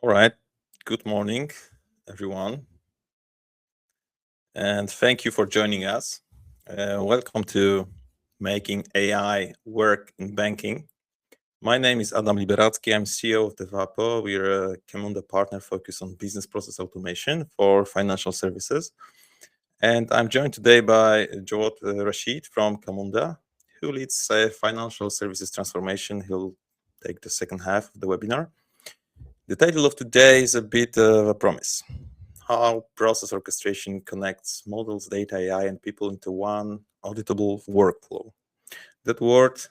All right. Good morning, everyone. And thank you for joining us. Welcome to Making AI Work in Banking. My name is Adam Liberacki. I'm CEO of Devapo. We're a Camunda partner focused on business process automation for financial services. And I'm joined today by Jawad Rashid from Camunda, who leads financial services transformation. He'll take the second half of the webinar. The title of today is a bit of a promise. How process orchestration connects models, data, AI, and people into one auditable workflow. That word,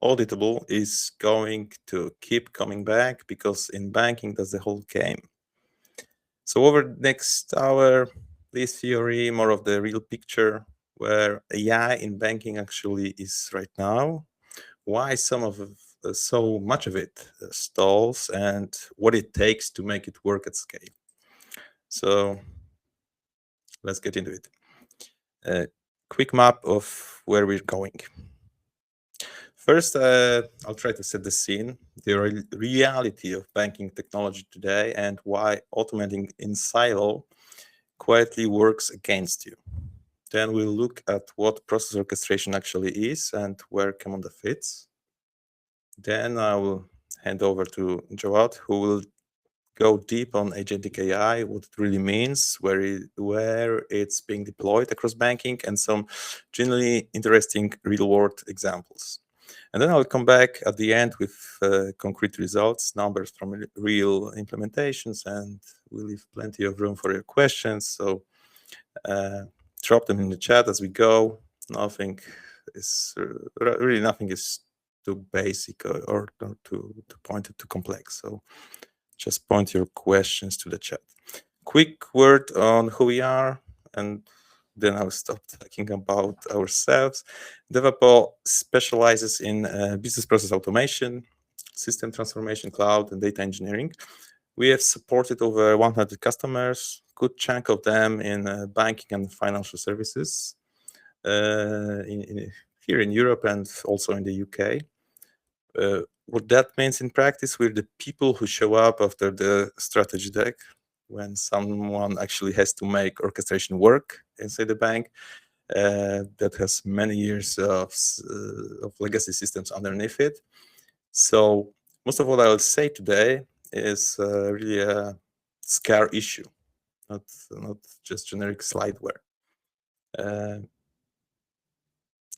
auditable, is going to keep coming back because in banking, that's the whole game. So over the next hour, this theory, more of the real picture, where AI in banking actually is right now, why so much of it stalls, and what it takes to make it work at scale. So let's get into it. A quick map of where we're going. First, I'll try to set the scene, the reality of banking technology today and why automating in silo quietly works against you. Then we'll look at what process orchestration actually is and where Camunda fits. Then I will hand over to Jawad, who will go deep on agentic AI, what it really means, where it's being deployed across banking, and some generally interesting real-world examples. And then I'll come back at the end with concrete results, numbers from real implementations, and we'll leave plenty of room for your questions. So drop them in the chat as we go. Nothing is too basic or too pointed, too complex. So just point your questions to the chat. Quick word on who we are, and then I'll stop talking about ourselves. Devapo specializes in business process automation, system transformation, cloud, and data engineering. We have supported over 100 customers, good chunk of them in banking and financial services here in Europe and also in the UK. What that means in practice, we're the people who show up after the strategy deck when someone actually has to make orchestration work inside the bank that has many years of legacy systems underneath it. So most of what I will say today is really a scare issue, not just generic slideware.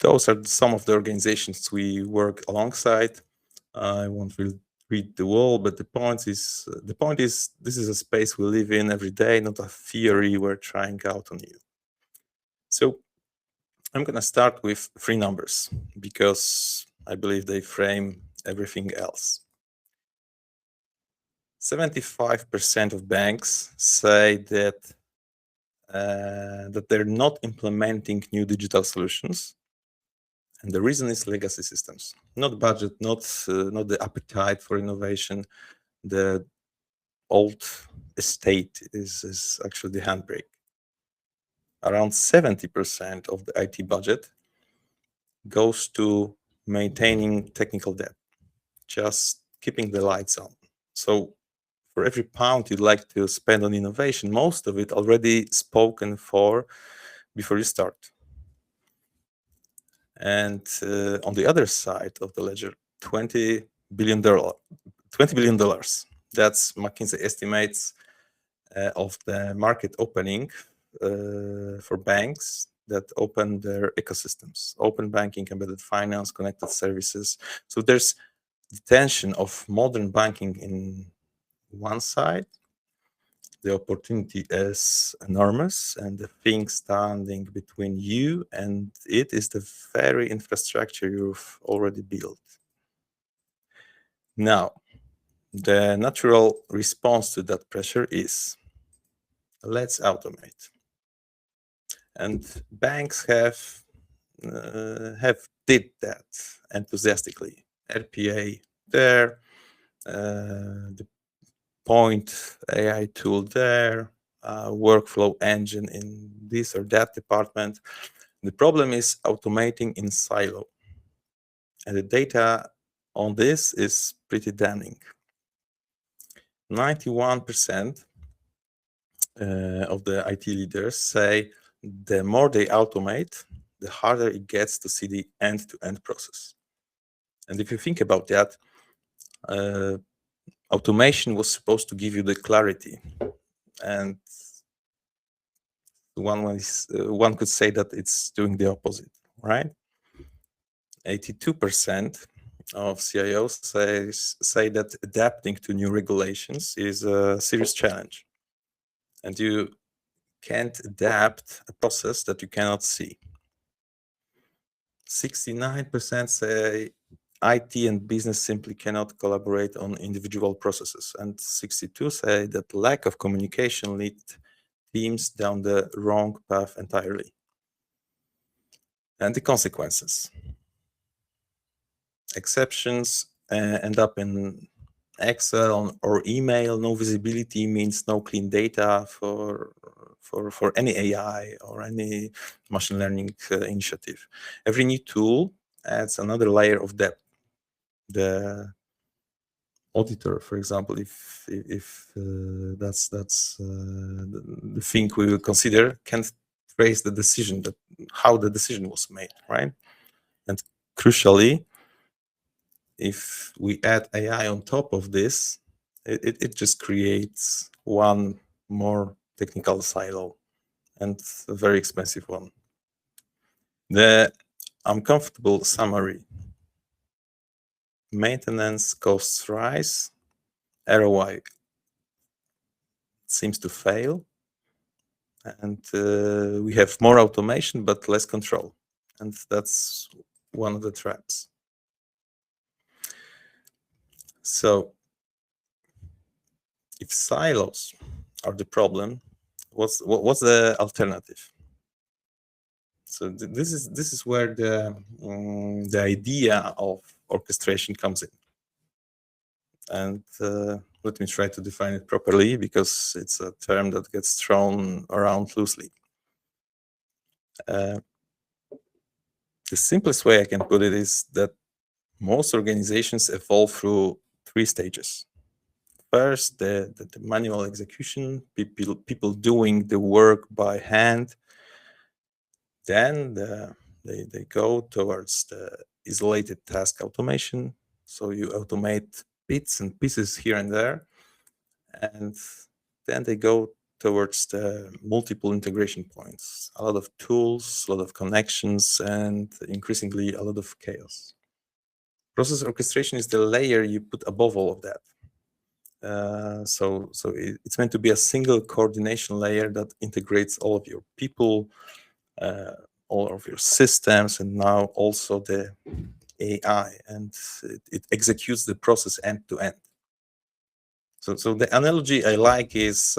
Those are some of the organizations we work alongside. I won't really read the wall, but the point is this is a space we live in every day, not a theory we're trying out on you. So I'm going to start with 3 numbers because I believe they frame everything else. 75% of banks say that they're not implementing new digital solutions. And the reason is legacy systems, not budget, not the appetite for innovation. The old estate is actually the handbrake. Around 70% of the IT budget goes to maintaining technical debt, just keeping the lights on. So for every pound you'd like to spend on innovation, most of it already spoken for before you start. And on the other side of the ledger, $20 billion. That's McKinsey estimates of the market opening for banks that open their ecosystems, open banking, embedded finance, connected services. So there's the tension of modern banking in one side. The opportunity is enormous, and the thing standing between you and it is the very infrastructure you've already built. Now, the natural response to that pressure is, let's automate. And banks have did that enthusiastically. RPA there, the point AI tool there, workflow engine in this or that department. The problem is automating in silo. And the data on this is pretty damning. 91% of the IT leaders say the more they automate, the harder it gets to see the end-to-end process. And if you think about that, automation was supposed to give you the clarity, and one could say that it's doing the opposite, right? 82% of CIOs say that adapting to new regulations is a serious challenge, and you can't adapt a process that you cannot see. 69% say IT and business simply cannot collaborate on individual processes, and 62 say that lack of communication leads teams down the wrong path entirely. And the consequences. Exceptions end up in Excel or email. No visibility means no clean data for any AI or any machine learning initiative. Every new tool adds another layer of depth. The auditor, for example, if that's the thing we will consider, can't trace the decision, how the decision was made, right? And crucially, if we add AI on top of this, it just creates one more technical silo, and a very expensive one. The uncomfortable summary: maintenance costs rise, ROI seems to fail, and we have more automation but less control, and that's one of the traps. So if silos are the problem, what's the alternative? So this is where the idea of orchestration comes in, and let me try to define it properly, because it's a term that gets thrown around loosely. The simplest way I can put it is that most organizations evolve through 3 stages. First, the manual execution, people doing the work by hand. Then they go towards the isolated task automation. So you automate bits and pieces here and there. And then they go towards the multiple integration points, a lot of tools, a lot of connections, and increasingly a lot of chaos. Process orchestration is the layer you put above all of that. So it's meant to be a single coordination layer that integrates all of your people, all of your systems, and now also the AI, and it executes the process end to end. So the analogy I like is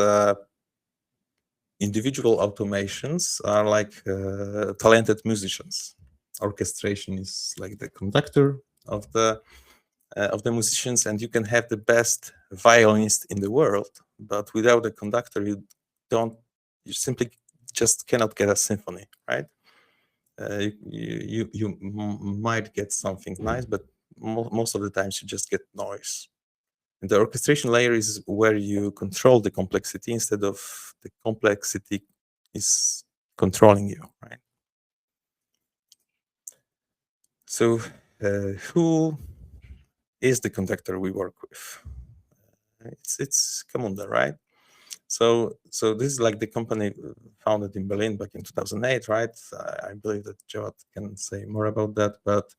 individual automations are like talented musicians. Orchestration is like the conductor of the musicians, and you can have the best violinist in the world, but without a conductor, you simply just cannot get a symphony, right? You might get something nice, but most of the times you just get noise. And the orchestration layer is where you control the complexity instead of the complexity is controlling you, right? So who is the conductor we work with? It's Camunda, right? So this is like the company founded in Berlin back in 2008, right? I believe that Jawad can say more about that, but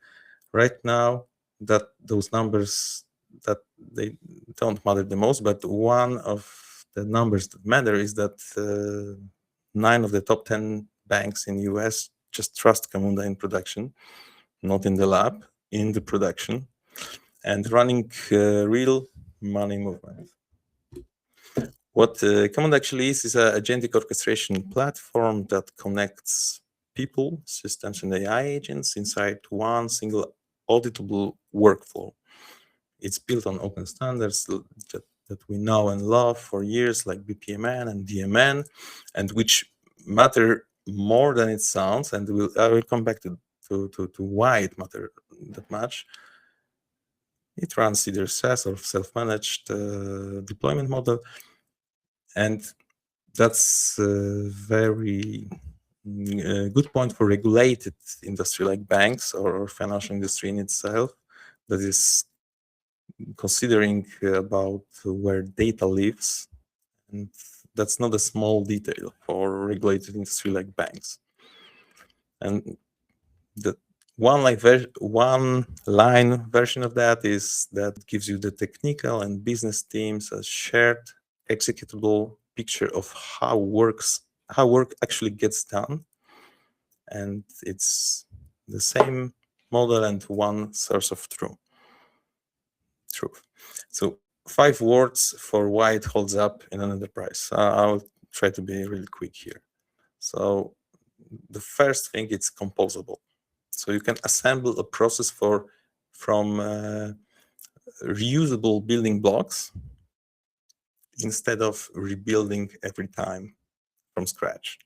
right now that those numbers, that they don't matter the most, but one of the numbers that matter is that 9 of the top 10 banks in the US just trust Camunda in production, not in the lab, in the production, and running real money movement. What Camunda actually is a agentic orchestration platform that connects people, systems, and AI agents inside one single auditable workflow. It's built on open standards that we know and love for years, like BPMN and DMN, and which matter more than it sounds. And I will come back to why it matters that much. It runs either SaaS or self-managed deployment model, and that's a very good point for regulated industry like banks or financial industry in itself, that is considering about where data lives, and that's not a small detail for regulated industry like banks. And the one line version of that is that gives you the technical and business teams a shared executable picture of how work actually gets done, and it's the same model and one source of truth. So 5 words for why it holds up in an enterprise. I'll try to be really quick here. So the first thing, it's composable. So you can assemble a process from reusable building blocks instead of rebuilding every time from scratch.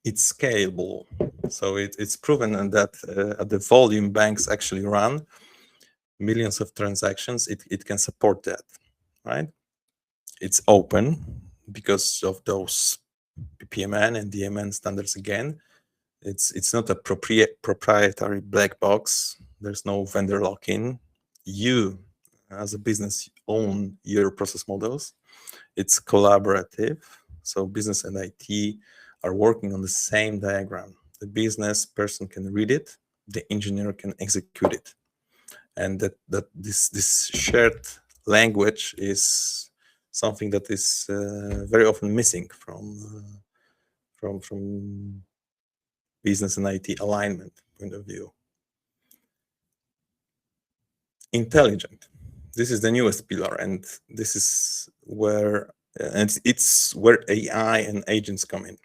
It's scalable. So it's proven that at the volume banks actually run, millions of transactions, it can support that, right? It's open because of those PPMN and DMN standards again. It's not a proprietary black box. There's no vendor lock-in. You, as a business, own your process models. It's collaborative. So business and IT are working on the same diagram. The business person can read it, the engineer can execute it. And that this shared language is something that is very often missing from business and IT alignment point of view. Intelligent. This is the newest pillar, and this is where it's where AI and agents come in.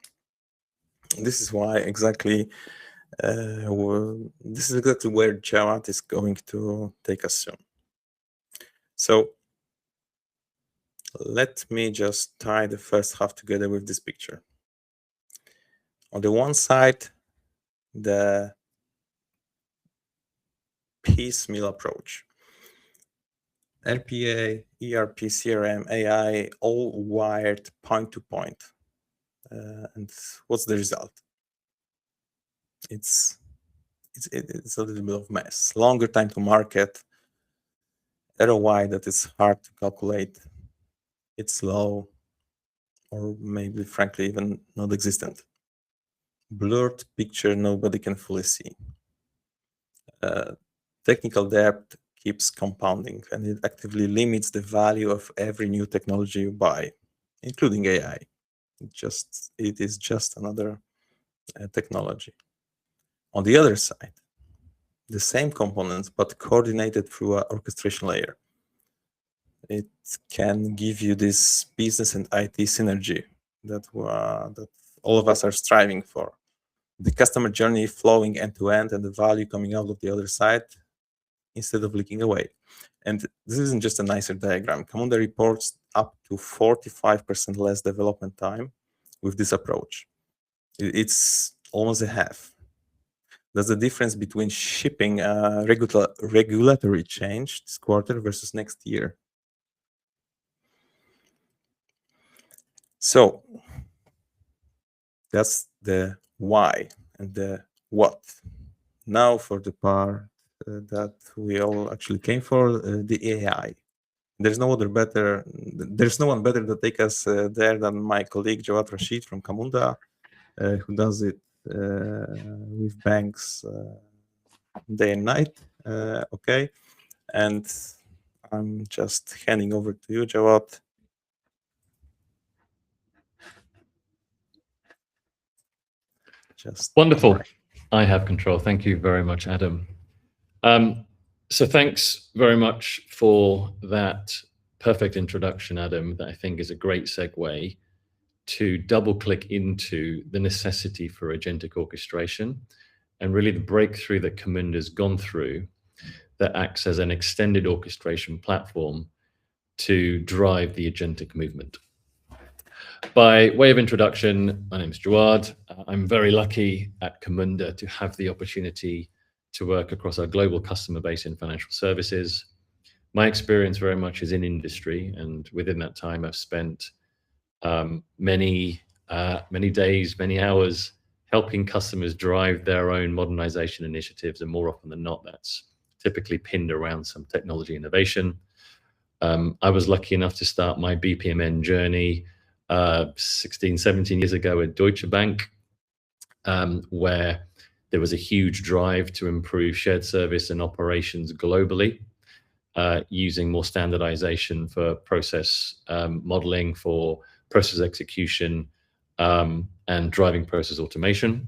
This is why exactly this is exactly where Jawad is going to take us soon. So let me just tie the first half together with this picture. On the one side, the piecemeal approach. RPA, ERP, CRM, AI, all wired point to point. And what's the result? It's a little bit of mess. Longer time to market, ROI that is hard to calculate. It's low, or maybe frankly even not existent. Blurred picture nobody can fully see. Technical debt keeps compounding, and it actively limits the value of every new technology you buy, including AI. It is just another technology. On the other side, the same components, but coordinated through an orchestration layer. It can give you this business and IT synergy that all of us are striving for. The customer journey flowing end to end, and the value coming out of the other side instead of leaking away. And this isn't just a nicer diagram. Camunda reports up to 45% less development time with this approach. It's almost a half. That's the difference between shipping a regulatory change this quarter versus next year. So that's the why and the what. Now for the part that we all actually came for, the AI. There's no one better to take us there than my colleague Jawad Rashid from Camunda, who does it with banks day and night. Okay, and I'm just handing over to you, Jawad. Just wonderful. I have control. Thank you very much, Adam. So thanks very much for that perfect introduction, Adam, that I think is a great segue to double click into the necessity for agentic orchestration and really the breakthrough that Camunda's gone through that acts as an extended orchestration platform to drive the agentic movement. By way of introduction, my name is Jawad. I'm very lucky at Camunda to have the opportunity to work across our global customer base in financial services. My experience very much is in industry, and within that time, I've spent many days, many hours helping customers drive their own modernization initiatives, and more often than not, that's typically pinned around some technology innovation. I was lucky enough to start my BPMN journey 16, 17 years ago at Deutsche Bank, where there was a huge drive to improve shared service and operations globally, using more standardization for process modeling, for process execution, and driving process automation.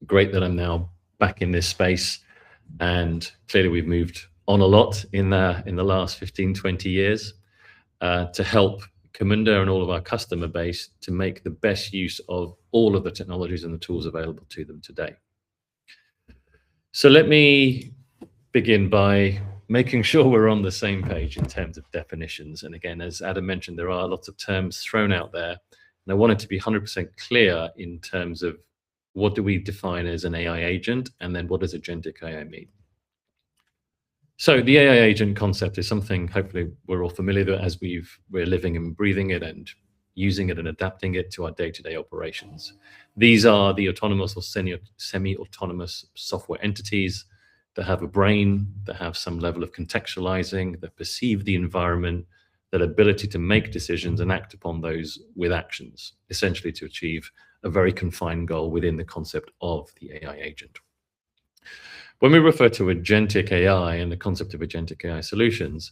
Great that I'm now back in this space, and clearly we've moved on a lot in the last 15, 20 years to help Camunda and all of our customer base to make the best use of all of the technologies and the tools available to them today. So let me begin by making sure we're on the same page in terms of definitions. And again, as Adam mentioned, there are lots of terms thrown out there, and I wanted to be 100% clear in terms of what do we define as an AI agent, and then what does agentic AI mean? So the AI agent concept is something hopefully we're all familiar with as we're living and breathing it and using it and adapting it to our day-to-day operations. These are the autonomous or semi-autonomous software entities that have a brain, that have some level of contextualizing, that perceive the environment, that ability to make decisions and act upon those with actions, essentially to achieve a very confined goal within the concept of the AI agent. When we refer to agentic AI and the concept of agentic AI solutions,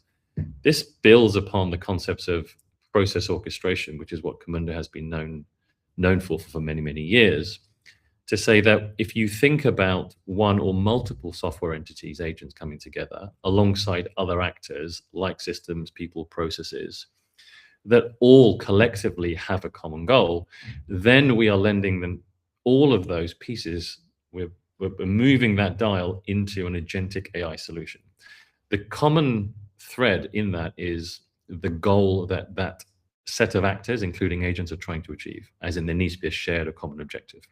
this builds upon the concepts of process orchestration, which is what Camunda has been known for many, many years, to say that if you think about one or multiple software entities, agents coming together alongside other actors like systems, people, processes, that all collectively have a common goal, then we are lending them all of those pieces. We're moving that dial into an agentic AI solution. The common thread in that is the goal that that set of actors, including agents, are trying to achieve, as in there needs to be a shared or common objective.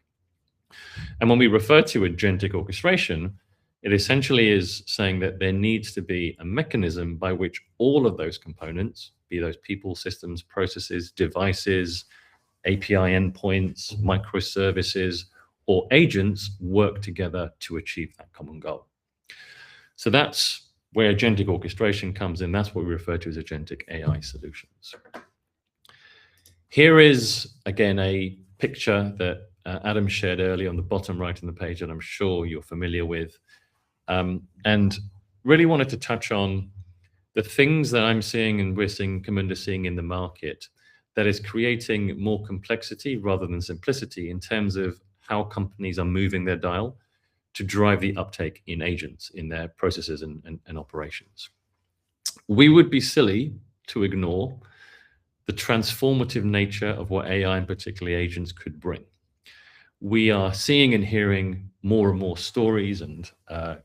And when we refer to agentic orchestration, it essentially is saying that there needs to be a mechanism by which all of those components, be those people, systems, processes, devices, API endpoints, microservices, or agents, work together to achieve that common goal. So that's where agentic orchestration comes in. That's what we refer to as agentic AI solutions. Here is, again, a picture that Adam shared earlier on the bottom right on the page that I'm sure you're familiar with. And really wanted to touch on the things that I'm seeing and we're seeing Camunda seeing in the market that is creating more complexity rather than simplicity in terms of how companies are moving their dial to drive the uptake in agents in their processes and operations. We would be silly to ignore the transformative nature of what AI and particularly agents could bring. We are seeing and hearing more and more stories and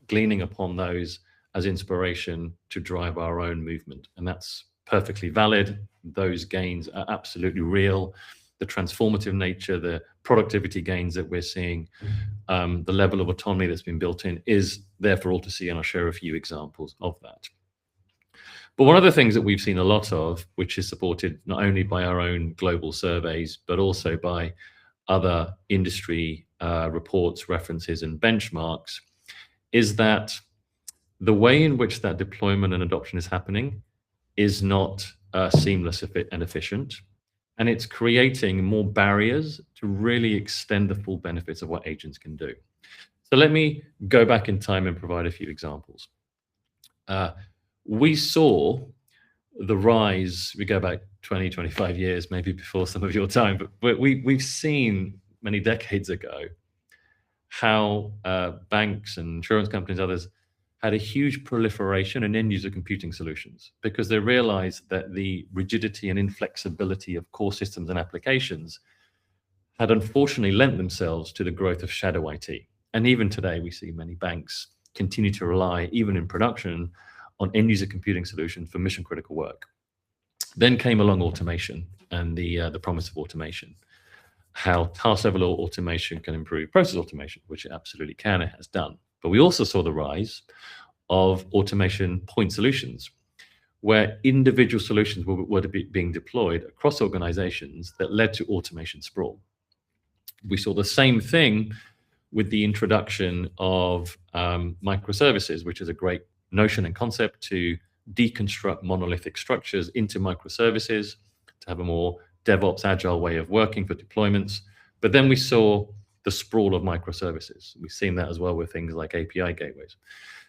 gleaning upon those as inspiration to drive our own movement. And that's perfectly valid. Those gains are absolutely real. The transformative nature, the productivity gains that we're seeing, the level of autonomy that's been built in is there for all to see, and I'll share a few examples of that. But one of the things that we've seen a lot of, which is supported not only by our own global surveys, but also by other industry reports, references, and benchmarks, is that the way in which that deployment and adoption is happening is not seamless and efficient. And it's creating more barriers to really extend the full benefits of what agents can do. So let me go back in time and provide a few examples. We saw the rise, we go back 20, 25 years, maybe before some of your time, but we've seen many decades ago how banks and insurance companies, others, had a huge proliferation in end-user computing solutions because they realized that the rigidity and inflexibility of core systems and applications had unfortunately lent themselves to the growth of shadow IT. And even today, we see many banks continue to rely, even in production, on end-user computing solutions for mission-critical work. Then came along automation and the promise of automation, how task-level automation can improve process automation, which it absolutely can, it has done. But we also saw the rise of automation point solutions, where individual solutions were being deployed across organizations that led to automation sprawl. We saw the same thing with the introduction of microservices, which is a great notion and concept to deconstruct monolithic structures into microservices, to have a more DevOps agile way of working for deployments. But then we saw the sprawl of microservices. We've seen that as well with things like API gateways.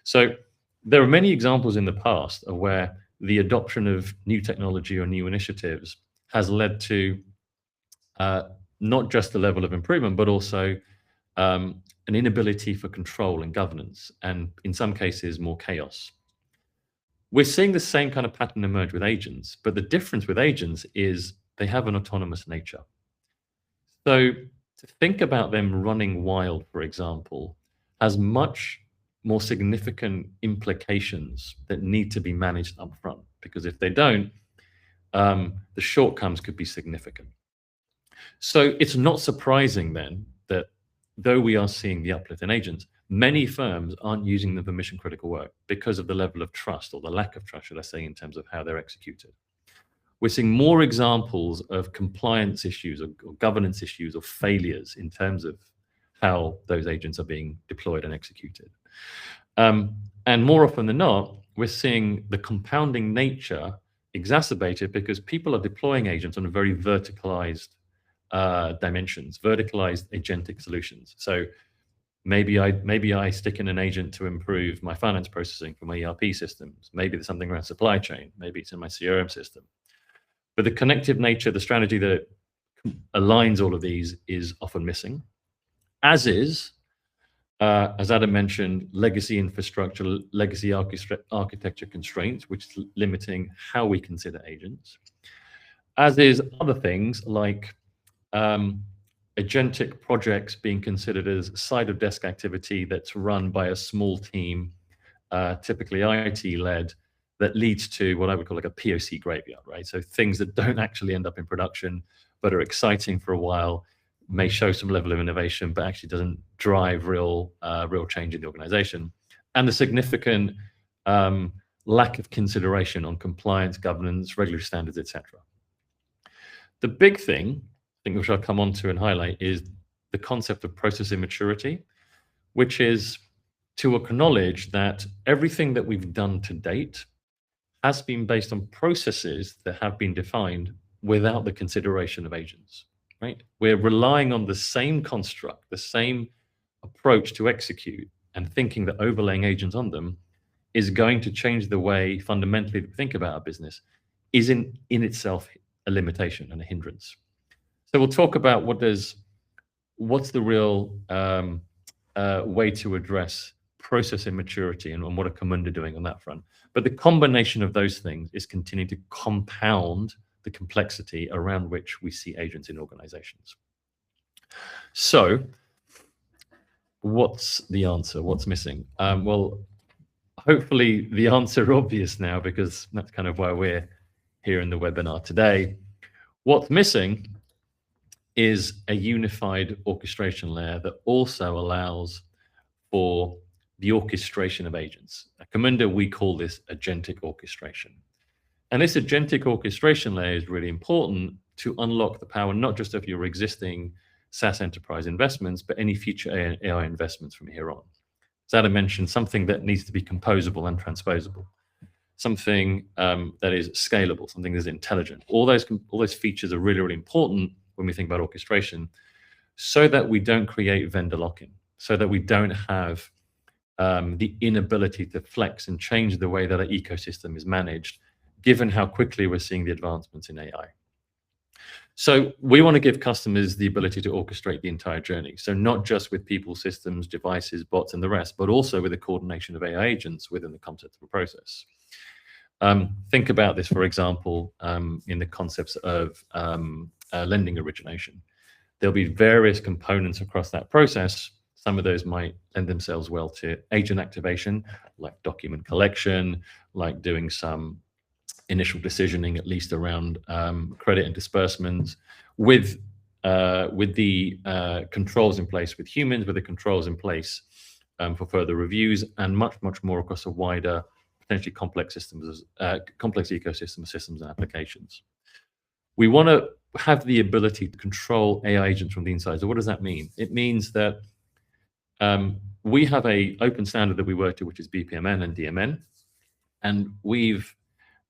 So there are many examples in the past of where the adoption of new technology or new initiatives has led to not just the level of improvement, but also an inability for control and governance, and in some cases, more chaos. We're seeing the same kind of pattern emerge with agents, but the difference with agents is they have an autonomous nature. So to think about them running wild, for example, has much more significant implications that need to be managed upfront, because if they don't, the shortcomings could be significant. So it's not surprising then that though we are seeing the uplift in agents, many firms aren't using them for mission critical work because of the level of trust, or the lack of trust, should I say, in terms of how they're executed. We're seeing more examples of compliance issues or governance issues or failures in terms of how those agents are being deployed and executed. And more often than not, we're seeing the compounding nature exacerbated because people are deploying agents on a very verticalized dimensions, verticalized agentic solutions. So maybe I stick in an agent to improve my finance processing for my ERP systems. Maybe there's something around supply chain. Maybe it's in my CRM system. But the connective nature, the strategy that aligns all of these is often missing, as is, as Adam mentioned, legacy infrastructure, legacy architecture constraints, which is limiting how we consider agents, as is other things like agentic projects being considered as side of desk activity that's run by a small team, typically IT-led, that leads to what I would call like a POC graveyard, right? So things that don't actually end up in production, but are exciting for a while, may show some level of innovation, but actually doesn't drive real change in the organization. And the significant lack of consideration on compliance, governance, regulatory standards, etc. The big thing, I think which I'll come on to and highlight, is the concept of process immaturity, which is to acknowledge that everything that we've done to date has been based on processes that have been defined without the consideration of agents, right? We're relying on the same construct, the same approach to execute, and thinking that overlaying agents on them is going to change the way fundamentally we think about our business is in itself a limitation and a hindrance. So we'll talk about what's the real way to address process immaturity and what are Camunda doing on that front. But the combination of those things is continuing to compound the complexity around which we see agents in organizations. So what's the answer? What's missing? Well, hopefully the answer is obvious now, because that's kind of why we're here in the webinar today. What's missing is a unified orchestration layer that also allows for the orchestration of agents. At Camunda, we call this agentic orchestration. And this agentic orchestration layer is really important to unlock the power, not just of your existing SaaS enterprise investments, but any future AI investments from here on. As Adam mentioned, something that needs to be composable and transposable, something that is scalable, something that is intelligent. All those features are really, really important when we think about orchestration, so that we don't create vendor lock-in, so that we don't have the inability to flex and change the way that our ecosystem is managed, given how quickly we're seeing the advancements in AI. So we want to give customers the ability to orchestrate the entire journey. So not just with people, systems, devices, bots, and the rest, but also with the coordination of AI agents within the context of a process. Think about this, for example, in the concepts of lending origination. There'll be various components across that process. Some of those might lend themselves well to agent activation, like document collection, like doing some initial decisioning, at least around credit and disbursements, with the controls in place with humans, with the controls in place for further reviews, and much more across a wider, potentially complex systems, complex ecosystem of systems and applications. We want to have the ability to control AI agents from the inside. So what does that mean? It means that we have a open standard that we work to, which is BPMN and DMN, and we've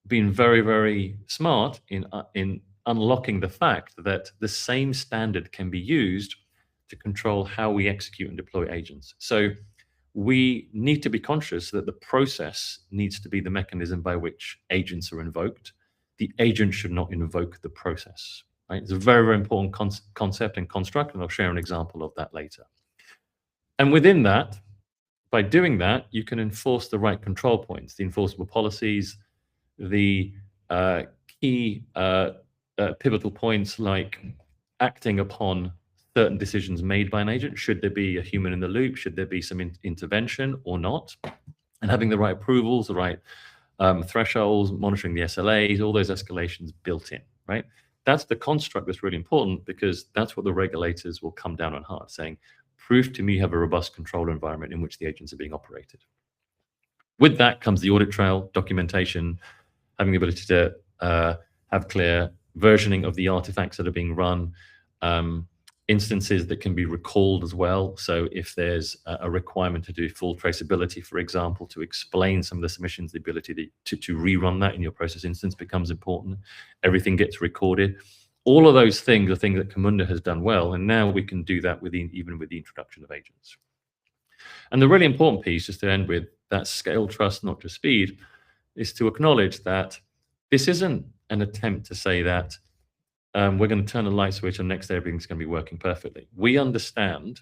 been very smart in unlocking the fact that the same standard can be used to control how we execute and deploy agents. So we need to be conscious that the process needs to be the mechanism by which agents are invoked. The agent should not invoke the process. Right? It's a very important concept and construct, and I'll share an example of that later. And within that, by doing that, you can enforce the right control points, the enforceable policies, the key pivotal points like acting upon certain decisions made by an agent. Should there be a human in the loop? Should there be some intervention or not? And having the right approvals, the right thresholds, monitoring the SLAs, all those escalations built in, right? That's the construct that's really important, because that's what the regulators will come down on hard, saying, prove to me you have a robust control environment in which the agents are being operated. With that comes the audit trail, documentation, having the ability to have clear versioning of the artifacts that are being run, instances that can be recalled as well. So if there's a requirement to do full traceability, for example, to explain some of the submissions, the ability to rerun that in your process instance becomes important. Everything gets recorded. All of those things are things that Camunda has done well, and now we can do that even with the introduction of agents. And the really important piece, just to end with that scale trust, not just speed, is to acknowledge that this isn't an attempt to say that we're going to turn a light switch and next day everything's going to be working perfectly. We understand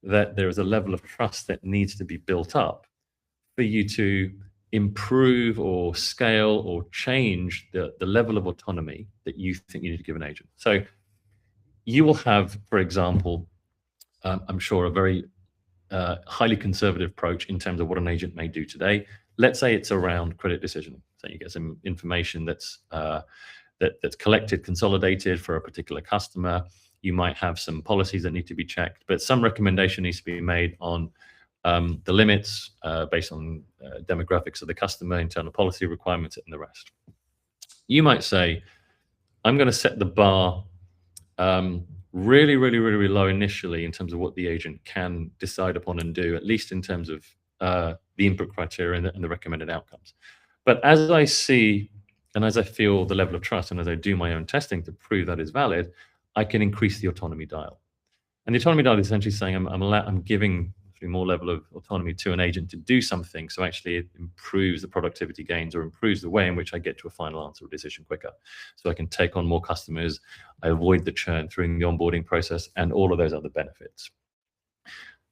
that there is a level of trust that needs to be built up for you to improve or scale or change the level of autonomy that you think you need to give an agent. So you will have, for example, I'm sure, a very highly conservative approach in terms of what an agent may do today. Let's say it's around credit decisioning. So you get some information that's collected, consolidated for a particular customer. You might have some policies that need to be checked, but some recommendation needs to be made on the limits based on demographics of the customer, internal policy requirements, and the rest. You might say, I'm going to set the bar really low initially in terms of what the agent can decide upon and do, at least in terms of the input criteria and the recommended outcomes. But as I see and as I feel the level of trust and as I do my own testing to prove that is valid, I can increase the autonomy dial. And the autonomy dial is essentially saying I'm giving more level of autonomy to an agent to do something, so actually it improves the productivity gains or improves the way in which I get to a final answer or decision quicker. So I can take on more customers, I avoid the churn through the onboarding process, and all of those other benefits.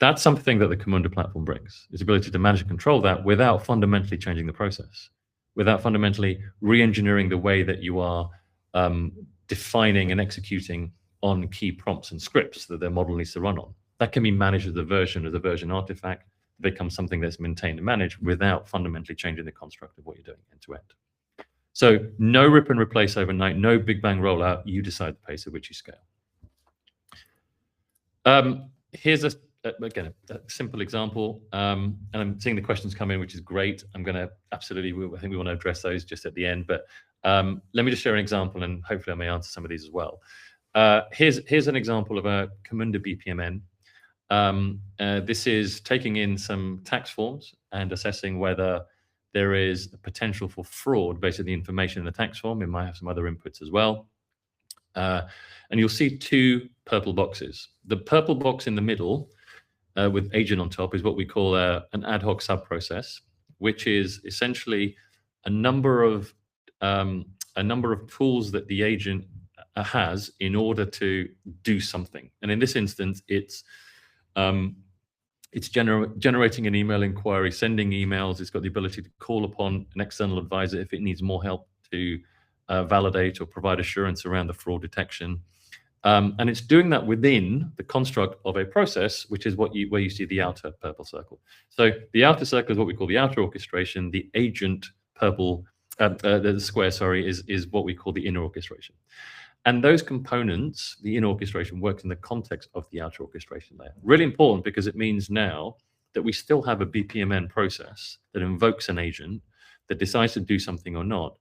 That's something that the Camunda platform brings, is the ability to manage and control that without fundamentally changing the process, without fundamentally re-engineering the way that you are defining and executing on key prompts and scripts that their model needs to run on. That can be managed as a version artifact, becomes something that's maintained and managed without fundamentally changing the construct of what you're doing end to end. So no rip and replace overnight, no big bang rollout, you decide the pace at which you scale. Here's again, a simple example, and I'm seeing the questions come in, which is great. I'm going to absolutely, I think we want to address those just at the end, but let me just share an example and hopefully I may answer some of these as well. Here's an example of a Camunda BPMN. This is taking in some tax forms and assessing whether there is a potential for fraud based on the information in the tax form. It might have some other inputs as well. And you'll see two purple boxes. The purple box in the middle with agent on top is what we call an ad hoc sub-process, which is essentially a number of tools that the agent has in order to do something. And in this instance, it's generating an email inquiry, sending emails. It's got the ability to call upon an external advisor if it needs more help to validate or provide assurance around the fraud detection. And it's doing that within the construct of a process, which is where you see the outer purple circle. So the outer circle is what we call the outer orchestration. The agent purple, the square, sorry, is what we call the inner orchestration. And those components, the inner orchestration, works in the context of the outer orchestration layer. Really important because it means now that we still have a BPMN process that invokes an agent that decides to do something or not,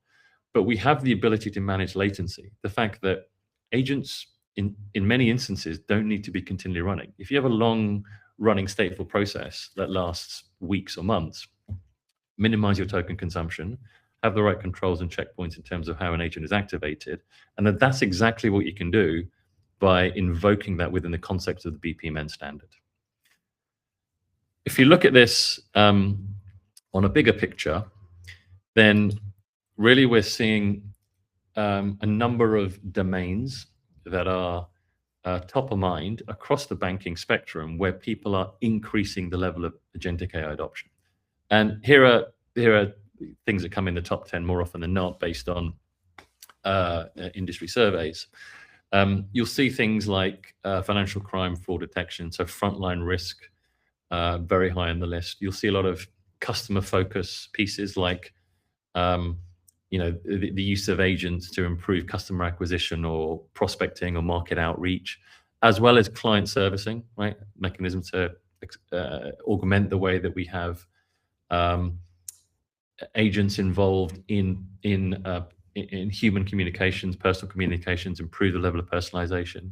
but we have the ability to manage latency. The fact that agents in many instances don't need to be continually running. If you have a long running stateful process that lasts weeks or months, minimize your token consumption, have the right controls and checkpoints in terms of how an agent is activated, and that's exactly what you can do by invoking that within the concept of the BPMN standard. If you look at this on a bigger picture, then really we're seeing a number of domains that are top of mind across the banking spectrum where people are increasing the level of agentic AI adoption. And here are things that come in the top 10 more often than not based on industry surveys. You'll see things like financial crime, fraud detection, so frontline risk, very high on the list. You'll see a lot of customer focus pieces like the use of agents to improve customer acquisition or prospecting or market outreach, as well as client servicing, right? Mechanisms to augment the way that we have agents involved in human communications, personal communications, improve the level of personalization,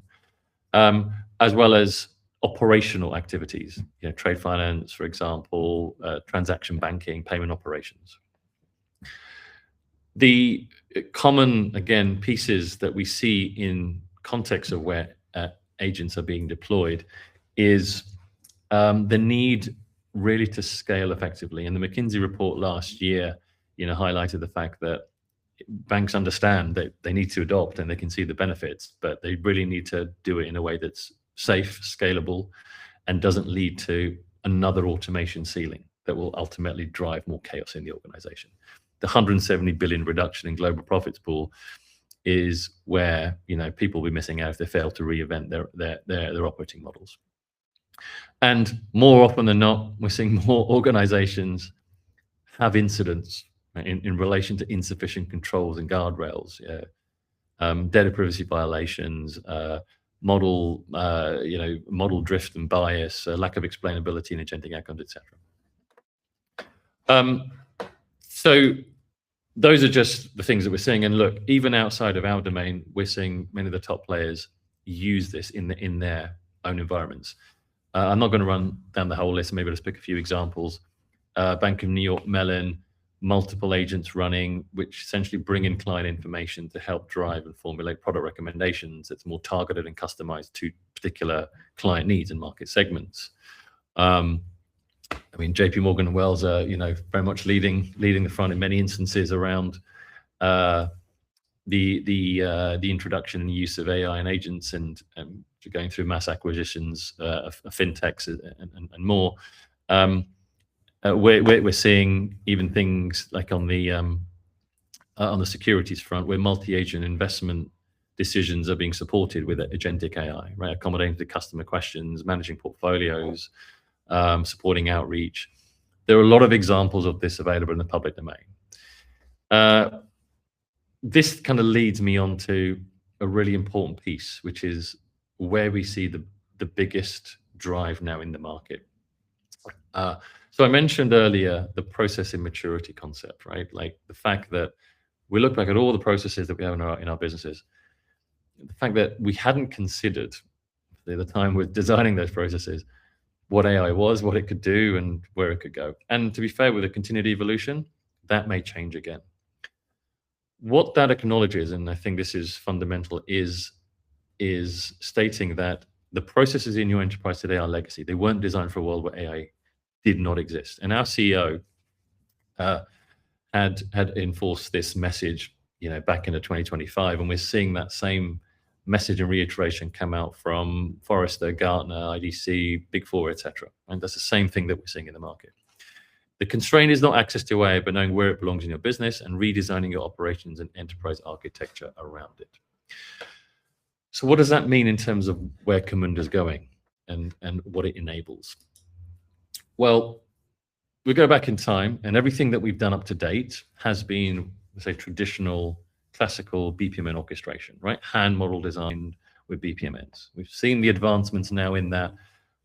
as well as operational activities, trade finance, for example, transaction banking, payment operations. The common, again, pieces that we see in context of where agents are being deployed is the need really to scale effectively. And the McKinsey report last year, highlighted the fact that banks understand that they need to adopt and they can see the benefits, but they really need to do it in a way that's safe, scalable, and doesn't lead to another automation ceiling that will ultimately drive more chaos in the organization. The 170 billion reduction in global profits pool is where people will be missing out if they fail to reinvent their operating models. And more often than not, we're seeing more organizations have incidents in relation to insufficient controls and guardrails, data privacy violations, model drift and bias, lack of explainability in agentic outcomes, etc. So those are just the things that we're seeing. And look, even outside of our domain, we're seeing many of the top players use this in their own environments. I'm not going to run down the whole list. Maybe let's pick a few examples. Bank of New York Mellon, multiple agents running, which essentially bring in client information to help drive and formulate product recommendations that's more targeted and customized to particular client needs and market segments. JP Morgan and Wells are, very much leading the front in many instances around the introduction and use of AI and agents, and going through mass acquisitions of fintechs and more. We're seeing even things like on the securities front, where multi-agent investment decisions are being supported with agentic AI, right? Accommodating to customer questions, managing portfolios, supporting outreach. There are a lot of examples of this available in the public domain. This kind of leads me on to a really important piece, which is where we see the biggest drive now in the market. So I mentioned earlier the process immaturity concept, right? Like the fact that we look back at all the processes that we have in our businesses, the fact that we hadn't considered at the time we're designing those processes what AI was, what it could do, and where it could go. And to be fair, with a continued evolution, that may change again. What that acknowledges, and I think this is fundamental, is stating that the processes in your enterprise today are legacy. They weren't designed for a world where AI did not exist. And our CEO had enforced this message, back into 2025, and we're seeing that same message and reiteration come out from Forrester, Gartner, IDC, Big Four, etc. And that's the same thing that we're seeing in the market. The constraint is not access to AI, but knowing where it belongs in your business and redesigning your operations and enterprise architecture around it. So what does that mean in terms of where Camunda is going and what it enables? Well, we go back in time, and everything that we've done up to date has been, say, traditional, classical BPMN orchestration, right? Hand model designed with BPMNs. We've seen the advancements now in that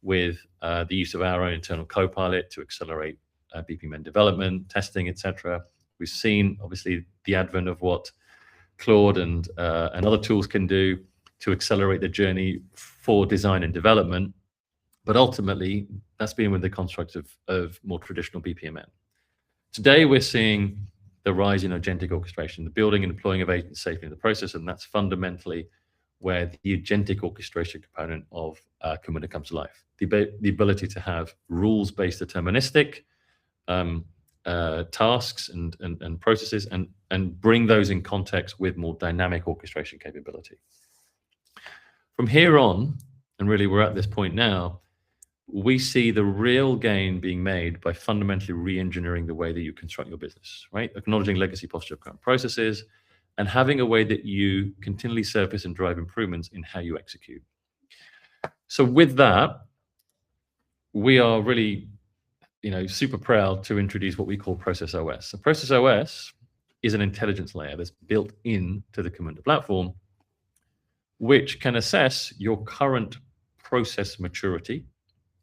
with the use of our own internal Copilot to accelerate BPMN development, testing, etc. We've seen, obviously, the advent of what Claude and other tools can do to accelerate the journey for design and development. But ultimately, that's been with the construct of more traditional BPMN. Today, we're seeing the rise in agentic orchestration, the building and deploying of agents safely in the process, and that's fundamentally where the agentic orchestration component of Camunda comes to life. The ability to have rules-based deterministic tasks and processes and bring those in context with more dynamic orchestration capability. From here on, and really we're at this point now, we see the real gain being made by fundamentally re-engineering the way that you construct your business, right? Acknowledging legacy posture of current processes and having a way that you continually surface and drive improvements in how you execute. So with that, we are really, super proud to introduce what we call Process OS. So Process OS is an intelligence layer that's built into the Camunda platform, which can assess your current process maturity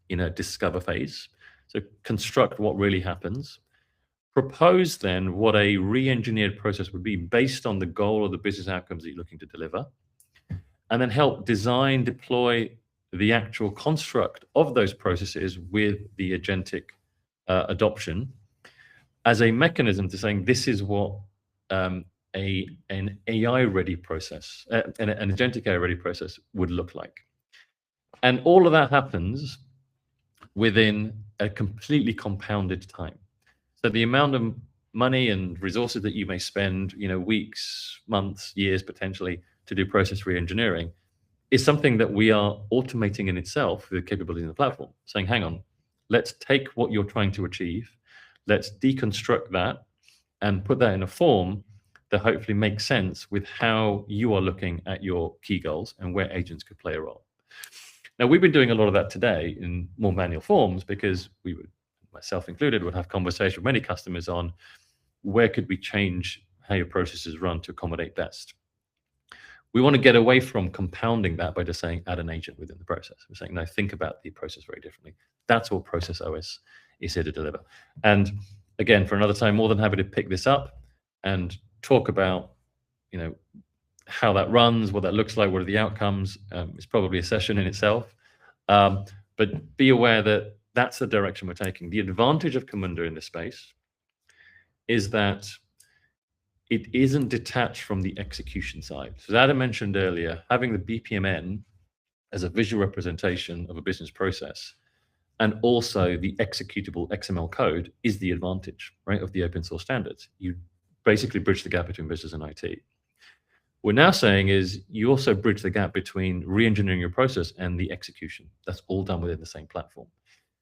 in a discover phase. So construct what really happens. Propose then what a re-engineered process would be based on the goal or the business outcomes that you're looking to deliver. And then help design, deploy the actual construct of those processes with the agentic adoption as a mechanism to saying this is what an AI-ready process, an agentic AI-ready process would look like. And all of that happens within a completely compounded time. So the amount of money and resources that you may spend, weeks, months, years potentially to do process re-engineering is something that we are automating in itself with the capability of the platform, saying, hang on, let's take what you're trying to achieve, let's deconstruct that and put that in a form that hopefully makes sense with how you are looking at your key goals and where agents could play a role. Now, we've been doing a lot of that today in more manual forms because we would, myself included, would have conversations with many customers on where could we change how your processes run to accommodate best. We want to get away from compounding that by just saying add an agent within the process. We're saying, no, think about the process very differently. That's what Process OS is here to deliver. And again, for another time, more than happy to pick this up and talk about, how that runs, what that looks like, what are the outcomes. It's probably a session in itself. But be aware that that's the direction we're taking. The advantage of Camunda in this space is that it isn't detached from the execution side. So as Adam mentioned earlier, having the BPMN as a visual representation of a business process and also the executable XML code is the advantage, right, of the open source standards. You basically bridge the gap between business and IT. What we're now saying is you also bridge the gap between re-engineering your process and the execution. That's all done within the same platform.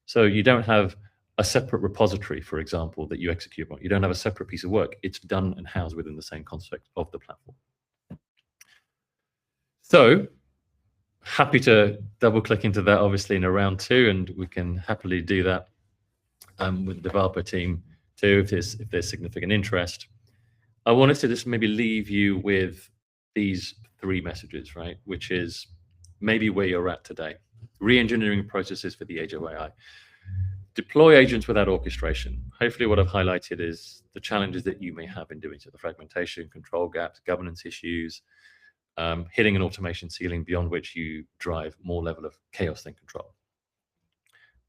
So you don't have a separate repository, for example, that you execute on. You don't have a separate piece of work. It's done and housed within the same construct of the platform. So happy to double click into that, obviously, in a round two, and we can happily do that with the developer team too, if there's significant interest. I wanted to just maybe leave you with these three messages, right? Which is maybe where you're at today. Re-engineering processes for the age of AI. Deploy agents without orchestration. Hopefully what I've highlighted is the challenges that you may have in doing so, the fragmentation, control gaps, governance issues, hitting an automation ceiling beyond which you drive more level of chaos than control.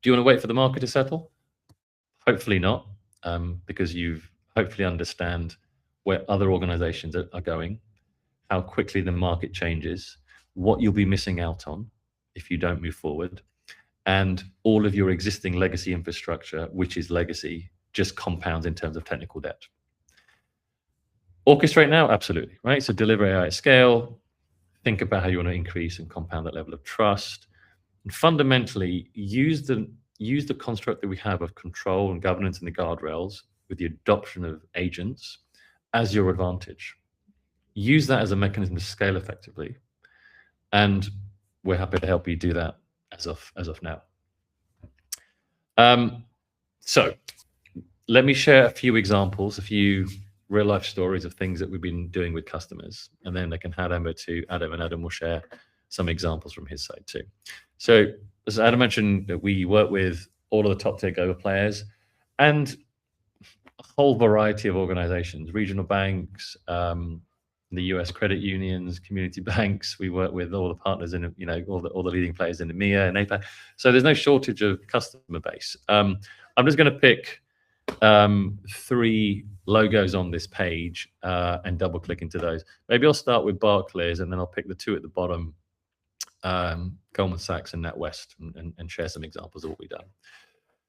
Do you want to wait for the market to settle? Hopefully not, because you've hopefully understand where other organizations are going, how quickly the market changes, what you'll be missing out on if you don't move forward, and all of your existing legacy infrastructure, which is legacy, just compounds in terms of technical debt. Orchestrate now, absolutely, right? So deliver AI at scale, think about how you want to increase and compound that level of trust, and fundamentally use the construct that we have of control and governance and the guardrails with the adoption of agents as your advantage. Use that as a mechanism to scale effectively, and we're happy to help you do that as of now. So let me share a few examples, a few real life stories of things that we've been doing with customers, and then I can hand over to Adam, and Adam will share some examples from his side too. So as Adam mentioned, we work with all of the top tier global players and a whole variety of organizations, regional banks, the US credit unions, community banks. We work with all the partners in, all the leading players in EMEA and APAC. So there's no shortage of customer base. I'm just going to pick 3 logos on this page and double click into those. Maybe I'll start with Barclays, and then I'll pick the 2 at the bottom, Goldman Sachs and NatWest, and share some examples of what we've done.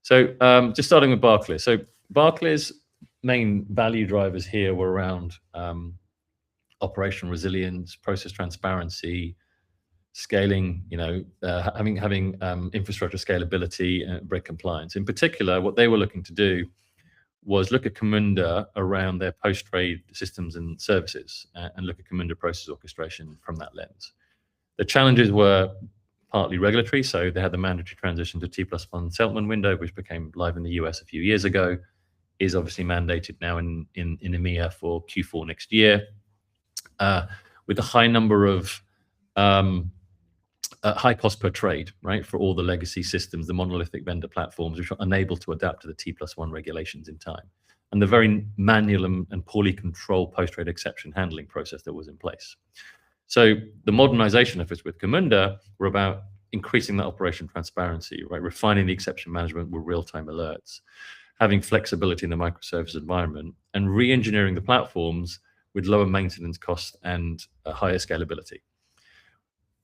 So just starting with Barclays. So Barclays' main value drivers here were around operational resilience, process transparency, scaling, having infrastructure scalability and reg compliance. In particular, what they were looking to do was look at Camunda around their post-trade systems and services, and look at Camunda process orchestration from that lens. The challenges were partly regulatory, so they had the mandatory transition to T+1 settlement window, which became live in the US a few years ago, is obviously mandated now in EMEA for Q4 next year, with a high number of high cost per trade, right, for all the legacy systems, the monolithic vendor platforms, which are unable to adapt to the T+1 regulations in time, and the very manual and poorly controlled post-trade exception handling process that was in place. So the modernization efforts with Camunda were about increasing that operation transparency, right, refining the exception management with real-time alerts, having flexibility in the microservice environment, and re-engineering the platforms with lower maintenance costs and higher scalability.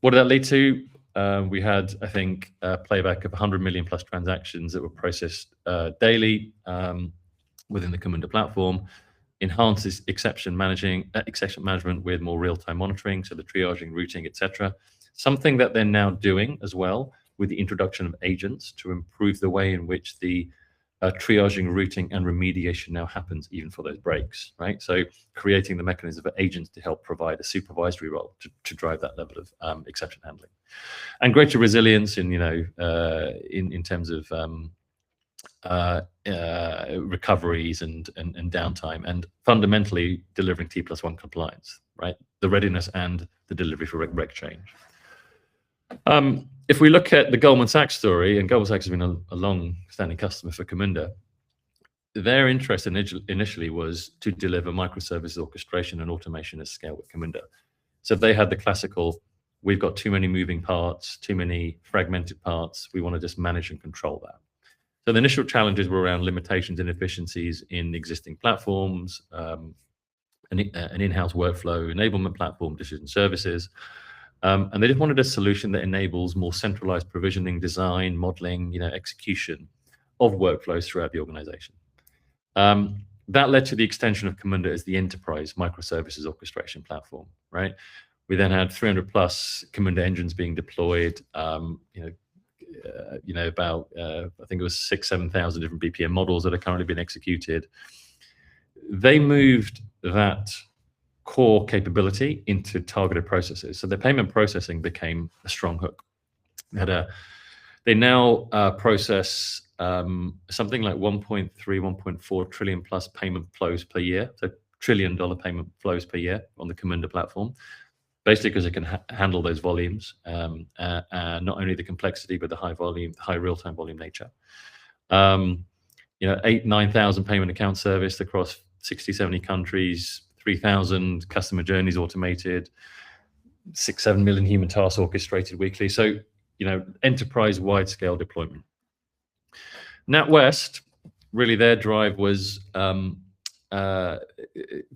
What did that lead to? We had, I think, a playback of 100 million plus transactions that were processed daily within the Camunda platform, enhances exception management with more real-time monitoring, so the triaging, routing, etc. Something that they're now doing as well with the introduction of agents to improve the way in which the triaging, routing, and remediation now happens, even for those breaks, right? So creating the mechanism for agents to help provide a supervisory role to drive that level of exception handling, and greater resilience in in terms of recoveries and downtime, and fundamentally delivering T+1 compliance, right? The readiness and the delivery for reg change. If we look at the Goldman Sachs story, and Goldman Sachs has been a long-standing customer for Camunda, their interest initially was to deliver microservices orchestration and automation at scale with Camunda. So they had the classical, we've got too many moving parts, too many fragmented parts, we want to just manage and control that. So the initial challenges were around limitations and efficiencies in existing platforms, an in-house workflow enablement platform, decision services, and they just wanted a solution that enables more centralized provisioning, design, modeling, execution of workflows throughout the organization. That led to the extension of Camunda as the enterprise microservices orchestration platform, right? We then had 300 plus Camunda engines being deployed, about I think it was 7,000 different BPM models that are currently being executed. They moved that core capability into targeted processes. So the payment processing became a strong hook. They now process something like 1.3, 1.4 trillion plus payment flows per year. So $1 trillion payment flows per year on the Camunda platform, basically because it can handle those volumes, not only the complexity, but the high volume, high real-time volume nature. 9,000 payment account serviced across 60, 70 countries, 3,000 customer journeys automated, 6-7 million human tasks orchestrated weekly. So, enterprise-wide scale deployment. NatWest, really their drive was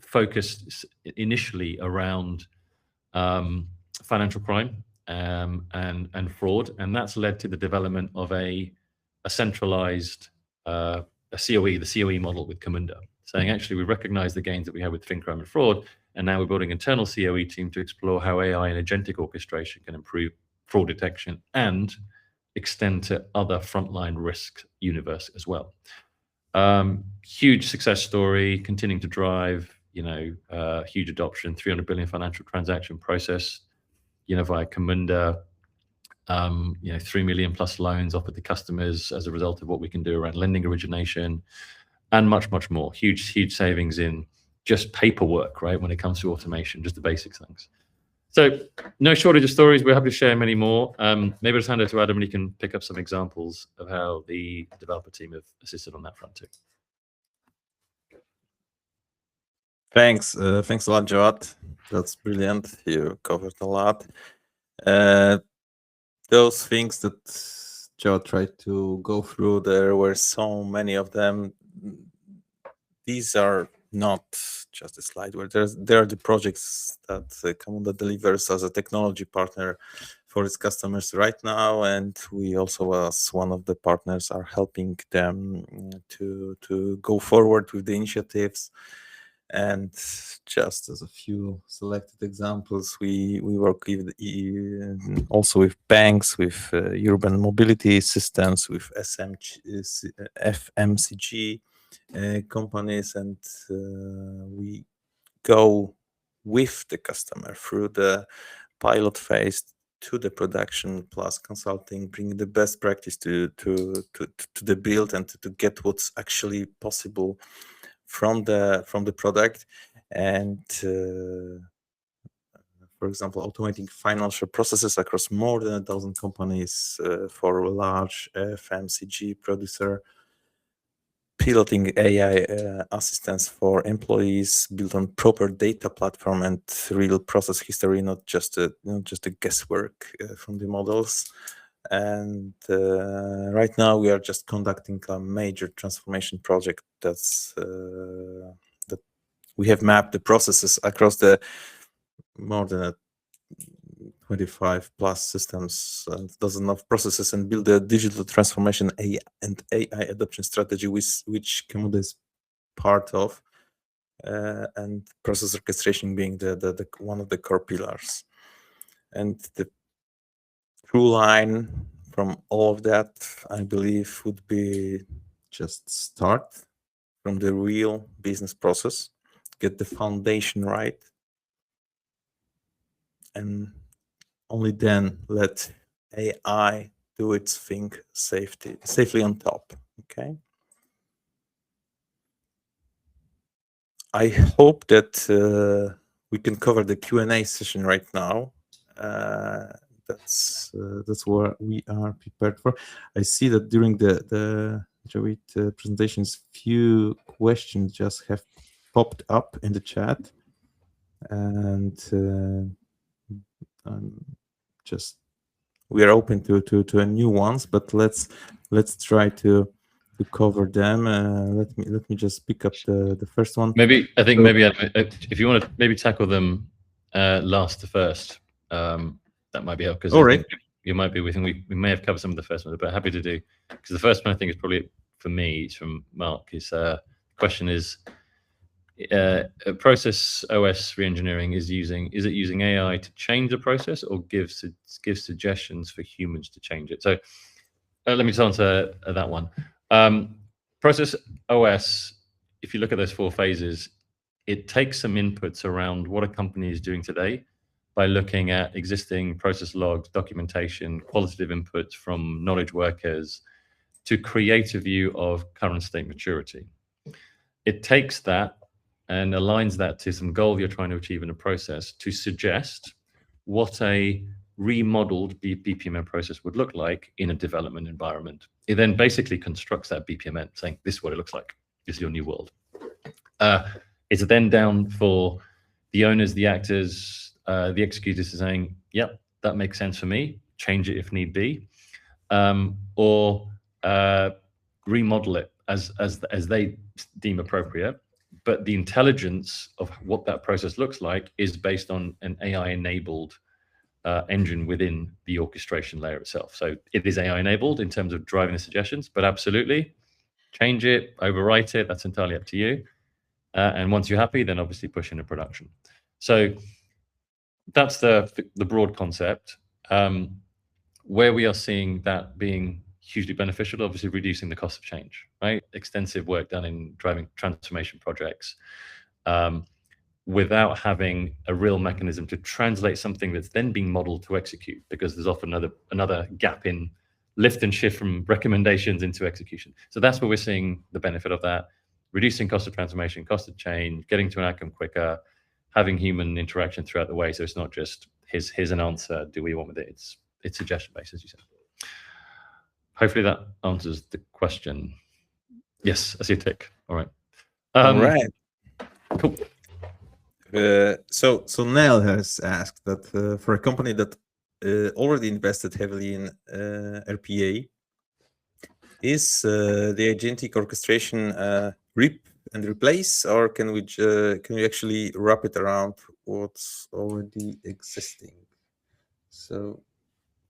focused initially around financial crime and fraud, and that's led to the development of a centralized COE, the COE model with Camunda, saying actually we recognize the gains that we have with fin crime and fraud, and now we're building an internal COE team to explore how AI and agentic orchestration can improve fraud detection and extend to other frontline risk universe as well. Huge success story, continuing to drive, huge adoption, 300 billion financial transaction process, via Camunda, 3 million plus loans offered to customers as a result of what we can do around lending origination, and much, much more. Huge savings in just paperwork, right? When it comes to automation, just the basic things. So no shortage of stories. We're happy to share many more. Maybe I'll just hand over to Adam and he can pick up some examples of how the developer team have assisted on that front too. Thanks. Thanks a lot, Jawad. That's brilliant. You covered a lot. Those things that Jawad tried to go through, there were so many of them. These are not just a slide where there are the projects that Camunda delivers as a technology partner for its customers right now, and we also, as one of the partners, are helping them to go forward with the initiatives. And just as a few selected examples, we work with also with banks, with urban mobility systems, with FMCG companies, and we go with the customer through the pilot phase to the production plus consulting, bring the best practice to the build and to get what's actually possible from the product. And for example, automating financial processes across more than 1,000 companies for a large FMCG producer, piloting AI assistance for employees built on proper data platform and real process history, not just a guesswork from the models. And right now we are just conducting a major transformation project that we have mapped the processes across the more than 25 plus systems and dozens of processes, and build a digital transformation AI adoption strategy which Camunda is part of, and process orchestration being the one of the core pillars. And the through line from all of that, I believe, would be just start from the real business process, get the foundation right, and only then let AI do its thing safely on top. Okay. I hope that we can cover the Q&A session right now. That's what we are prepared for. I see that during the Jawid presentations, few questions just have popped up in the chat, and just we are open to new ones, but let's try to cover them. Let me just pick up the first one. Maybe I think maybe if you want to maybe tackle them last to first, that might be helpful, because I think you might be. We may have covered some of the first ones, but happy to do, because the first one I think is probably for me. It's from Mark. His question is, process OS reengineering is it using AI to change the process or give suggestions for humans to change it? So let me answer that one. Process OS, if you look at those 4 phases, it takes some inputs around what a company is doing today by looking at existing process logs, documentation, qualitative inputs from knowledge workers to create a view of current state maturity. It takes that and aligns that to some goal you're trying to achieve in a process to suggest what a remodeled BPMN process would look like in a development environment. It then basically constructs that BPMN, saying this is what it looks like. This is your new world. It's then down for the owners, the actors, the executors saying, yep, that makes sense for me. Change it if need be, or remodel it as they deem appropriate. But the intelligence of what that process looks like is based on an AI-enabled engine within the orchestration layer itself. So it is AI-enabled in terms of driving the suggestions, but absolutely change it, overwrite it. That's entirely up to you. And once you're happy, then obviously push into production. So that's the broad concept. Where we are seeing that being hugely beneficial, obviously reducing the cost of change, right? Extensive work done in driving transformation projects without having a real mechanism to translate something that's then being modeled to execute, because there's often another gap in lift and shift from recommendations into execution. So that's where we're seeing the benefit of that, reducing cost of transformation, cost of change, getting to an outcome quicker, having human interaction throughout the way. So it's not just here's an answer, do we want with it? It's suggestion based, as you said. Hopefully that answers the question. Yes, I see a tick. All right. All right. Cool. So Nell has asked that for a company that already invested heavily in RPA, is the agentic orchestration rip and replace, or can we actually wrap it around what's already existing? So,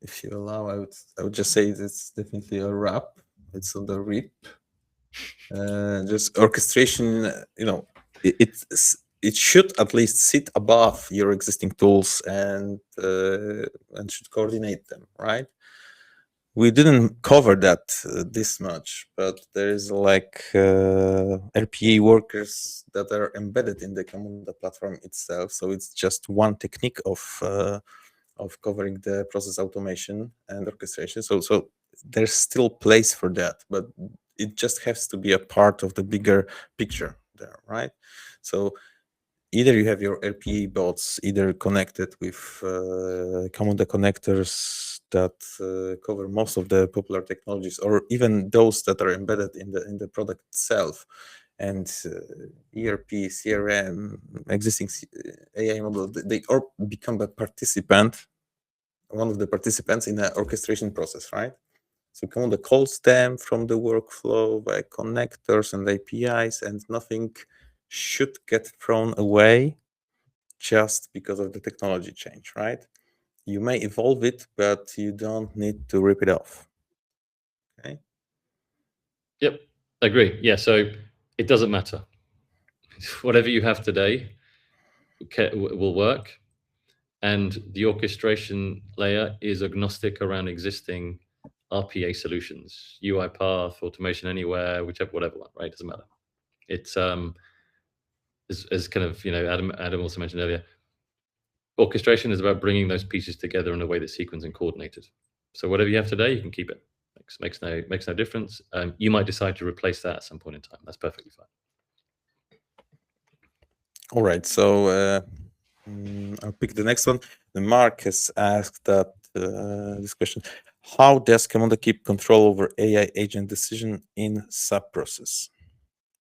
if you allow, I would just say it's definitely a wrap. It's on the rip. Just orchestration, it should at least sit above your existing tools and should coordinate them, right? We didn't cover that this much, but there is like RPA workers that are embedded in the Camunda platform itself. So it's just one technique of covering the process automation and orchestration. So there's still place for that, but it just has to be a part of the bigger picture there, right? So either you have your RPA bots either connected with Camunda connectors that cover most of the popular technologies, or even those that are embedded in the product itself, and ERP, CRM, existing AI model, they all become a participant, one of the participants in the orchestration process, right? So Camunda calls them from the workflow by connectors and APIs, and nothing should get thrown away just because of the technology change, right? You may evolve it, but you don't need to rip it off. Okay. Yep, agree. Yeah, so it doesn't matter. Whatever you have today will work, and the orchestration layer is agnostic around existing RPA solutions, UiPath, Automation Anywhere, whatever one, right? Doesn't matter. It's as kind of, Adam also mentioned earlier, orchestration is about bringing those pieces together in a way that's sequenced and coordinated. So whatever you have today, you can keep it. Makes no difference. You might decide to replace that at some point in time. That's perfectly fine. All right. So I'll pick the next one. Mark has asked that this question: how does Camunda keep control over AI agent decision in sub-process?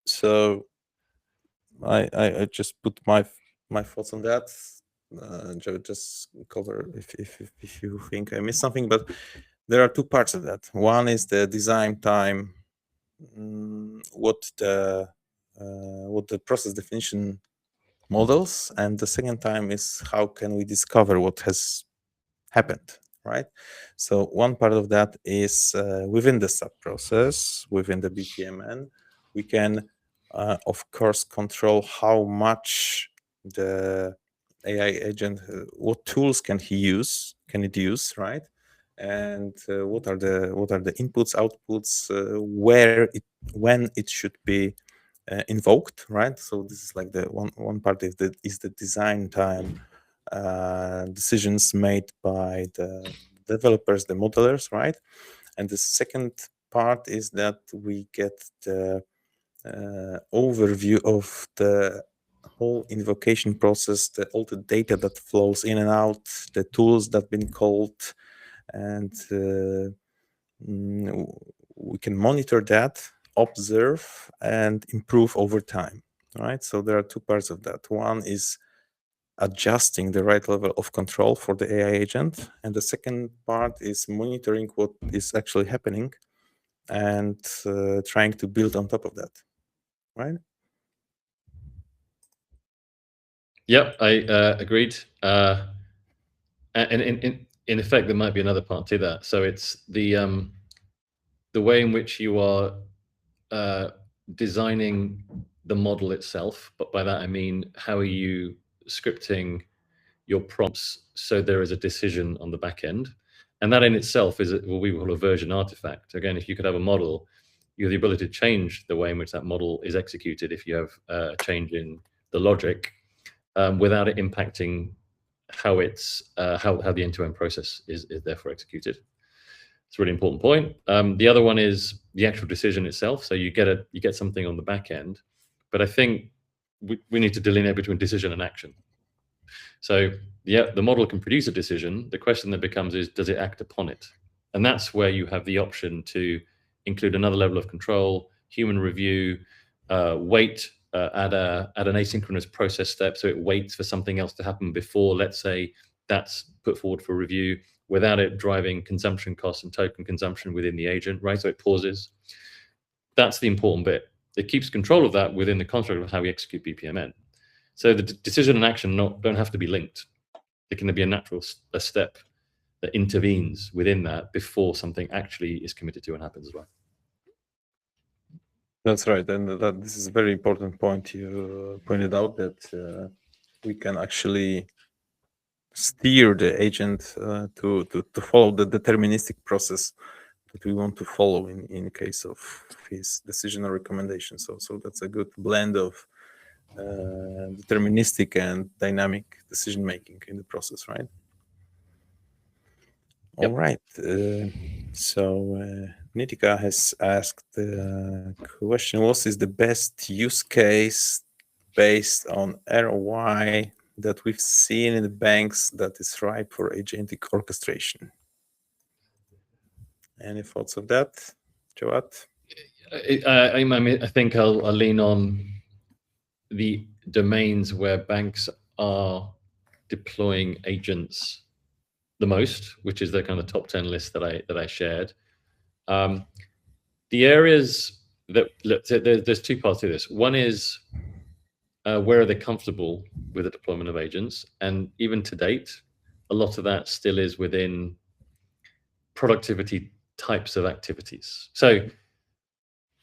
So I just put my thoughts on that. Just cover if you think I missed something, but there are two parts of that. One is the design time, what the process definition models, and the second time is how can we discover what has happened, right? So one part of that is within the sub-process, within the BPMN, we can of course control how much the AI agent, what tools can it use, right? And what are the inputs, outputs, when it should be invoked, right? So this is like the one part is the design time decisions made by the developers, the modelers, right? And the second part is that we get the overview of the whole invocation process, all the data that flows in and out, the tools that have been called, and we can monitor that, observe, and improve over time, right? So there are two parts of that. One is adjusting the right level of control for the AI agent, and the second part is monitoring what is actually happening and trying to build on top of that, right? Yep, I agreed. And in effect, there might be another part to that. So it's the way in which you are designing the model itself. But by that I mean, how are you scripting your prompts so there is a decision on the back end? And that in itself is what we call a version artifact. Again, if you could have a model, you have the ability to change the way in which that model is executed if you have a change in the logic, without it impacting how it's how the end-to-end process is therefore executed. It's a really important point. The other one is the actual decision itself. So you get something on the back end, but I think we need to delineate between decision and action. So yeah, the model can produce a decision. The question that becomes is, does it act upon it? And that's where you have the option to include another level of control, human review, wait at an asynchronous process step, so it waits for something else to happen before, let's say, that's put forward for review, without it driving consumption costs and token consumption within the agent, right? So it pauses. That's the important bit. It keeps control of that within the construct of how we execute BPMN. So the decision and action don't have to be linked. It can be a natural step that intervenes within that before something actually is committed to and happens as well. That's right, and this is a very important point you pointed out, that we can actually steer the agent to follow the deterministic process that we want to follow in case of his decision or recommendation. So that's a good blend of deterministic and dynamic decision making in the process, right? Yep. All right. So Nitika has asked the question: what is the best use case based on ROI that we've seen in the banks that is ripe for agentic orchestration? Any thoughts of that, Jawad? I think I'll lean on the domains where banks are deploying agents the most, which is the kind of top 10 list that I shared. The areas that, look, there's two parts to this. One is where are they comfortable with the deployment of agents? And even to date, a lot of that still is within productivity types of activities. So,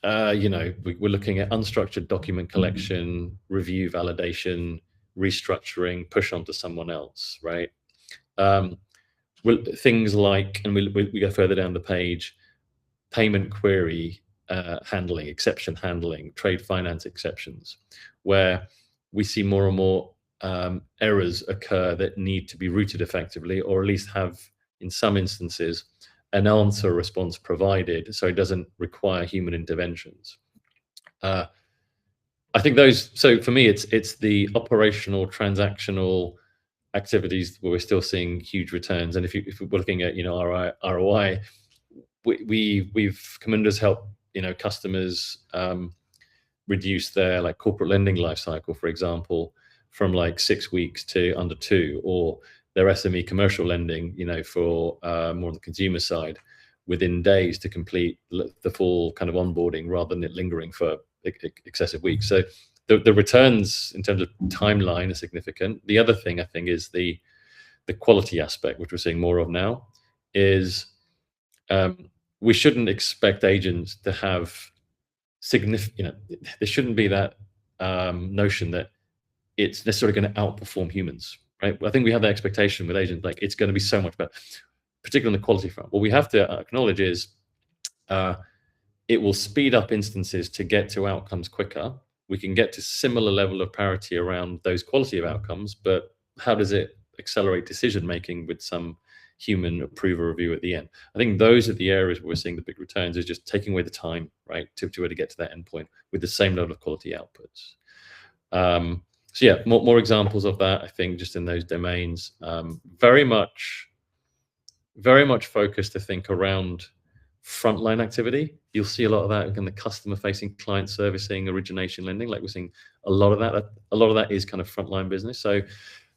we're looking at unstructured document collection, review, validation, restructuring, push onto someone else, right? Things like, and we go further down the page, payment query handling, exception handling, trade finance exceptions, where we see more and more errors occur that need to be routed effectively, or at least have, in some instances, an answer response provided, so it doesn't require human interventions. I think those. So for me, it's the operational, transactional activities where we're still seeing huge returns. And if we're looking at ROI, we've Camunda's helped customers reduce their like corporate lending life cycle, for example, from like 6 weeks to under 2, or their SME commercial lending, for more on the consumer side, within days to complete the full kind of onboarding rather than it lingering for excessive weeks. So the returns in terms of timeline are significant. The other thing I think is the quality aspect, which we're seeing more of now, is we shouldn't expect agents to have significant, there shouldn't be that notion that it's necessarily going to outperform humans, right? I think we have that expectation with agents, like it's going to be so much better, particularly on the quality front. What we have to acknowledge is it will speed up instances to get to outcomes quicker. We can get to similar level of parity around those quality of outcomes, but how does it accelerate decision making with some human approval review at the end? I think those are the areas where we're seeing the big returns, is just taking away the time, right, to get to that endpoint with the same level of quality outputs. So yeah, more examples of that, I think, just in those domains. Very much focused, I think, around frontline activity. You'll see a lot of that in the customer-facing, client servicing, origination, lending. Like we're seeing a lot of that. A lot of that is kind of frontline business. So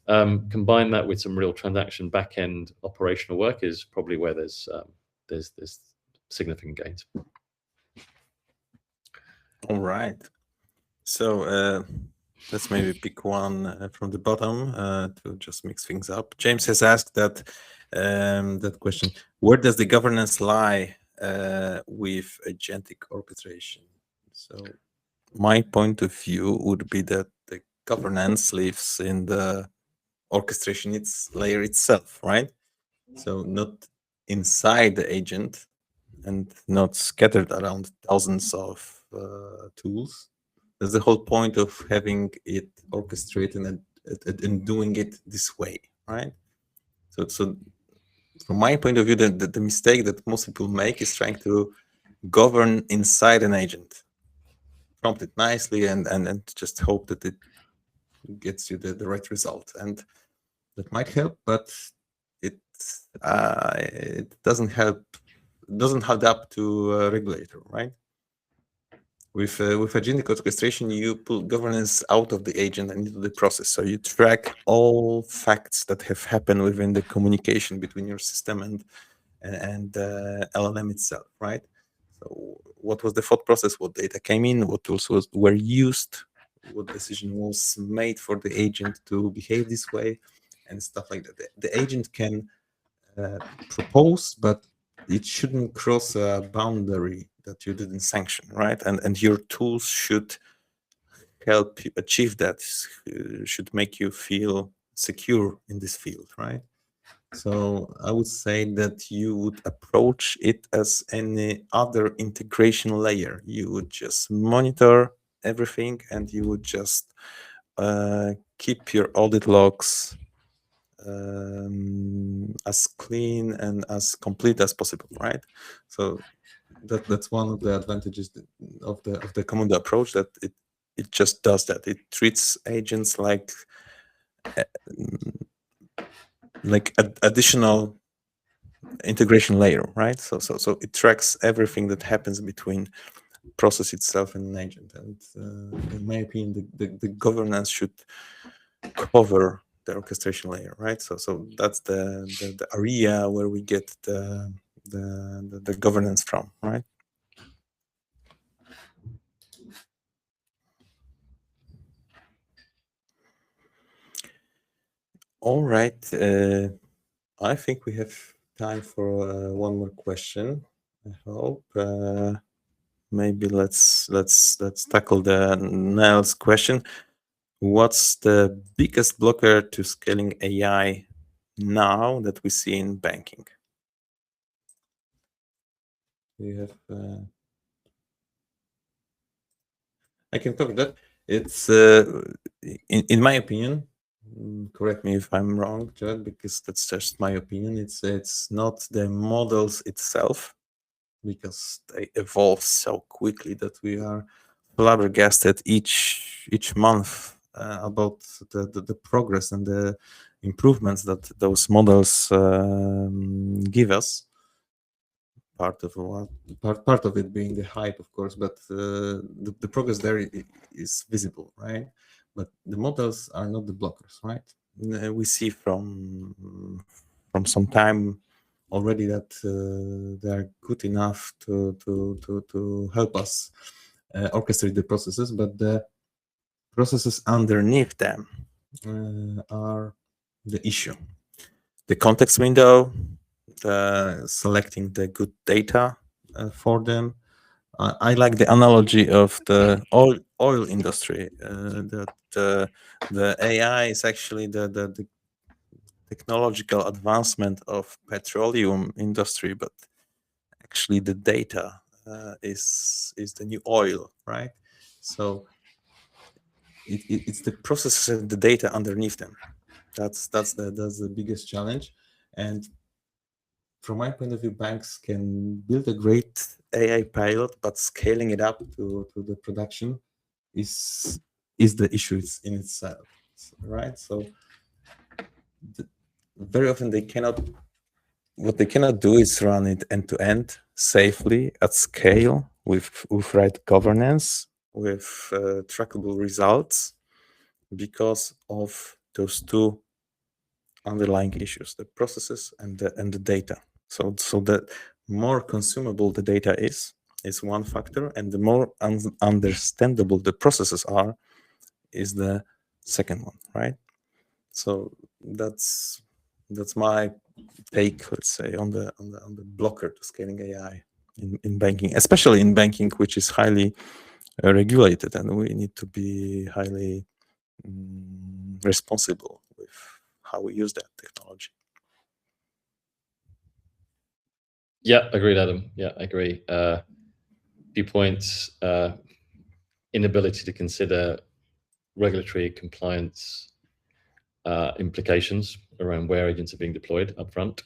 combine that with some real transaction back-end operational work is probably where there's significant gains. All right. So let's maybe pick one from the bottom to just mix things up. James has asked that question: where does the governance lie with agentic orchestration? So my point of view would be that the governance lives in the orchestration layer itself, right? So not inside the agent and not scattered around thousands of tools. That's the whole point of having it orchestrated and doing it this way, right? So from my point of view, the mistake that most people make is trying to govern inside an agent, prompt it nicely, and just hope that it gets you the right result. And that might help, but it doesn't help. Doesn't hold up to a regulator, right? With agentic orchestration, you pull governance out of the agent and into the process. So you track all facts that have happened within the communication between your system and LLM itself, right? So what was the thought process? What data came in? What tools were used? What decision was made for the agent to behave this way, and stuff like that. The agent can propose, but it shouldn't cross a boundary that you didn't sanction, right? And your tools should help you achieve that, should make you feel secure in this field, right? So I would say that you would approach it as any other integration layer. You would just monitor everything, and you would just keep your audit logs as clean and as complete as possible, right? So that's one of the advantages of the Camunda approach, that it just does that. It treats agents like additional integration layer, right? So it tracks everything that happens between process itself and an agent. And in my opinion, the governance should cover the orchestration layer, right? So that's the area where we get the governance from, right? All right. I think we have time for one more question. I hope. Maybe let's tackle the Niall's question. What's the biggest blocker to scaling AI now that we see in banking? We have. I can cover that. It's in my opinion. Correct me if I'm wrong, Judd, because that's just my opinion. It's not the models itself, because they evolve so quickly that we are flabbergasted each month about the progress and the improvements that those models give us. Part of it being the hype, of course, but the progress there is visible, right? But the models are not the blockers, right? We see from some time already that they are good enough to help us orchestrate the processes, but the processes underneath them are the issue. The context window, selecting the good data for them. I like the analogy of the oil industry, that the AI is actually the technological advancement of petroleum industry, but actually the data is the new oil, right? So it's the processes and the data underneath them. That's the biggest challenge. And from my point of view, banks can build a great AI pilot, but scaling it up to the production is the issue in itself, right? So very often what they cannot do is run it end to end safely at scale with right governance, with trackable results, because of those two underlying issues: the processes and the data. So the more consumable the data is one factor, and the more understandable the processes are is the second one, right? So that's my take, let's say, on the blocker to scaling AI in banking, especially in banking, which is highly regulated, and we need to be highly responsible with how we use that technology. Yeah, agreed, Adam. Yeah, I agree. Few points: inability to consider regulatory compliance implications around where agents are being deployed upfront.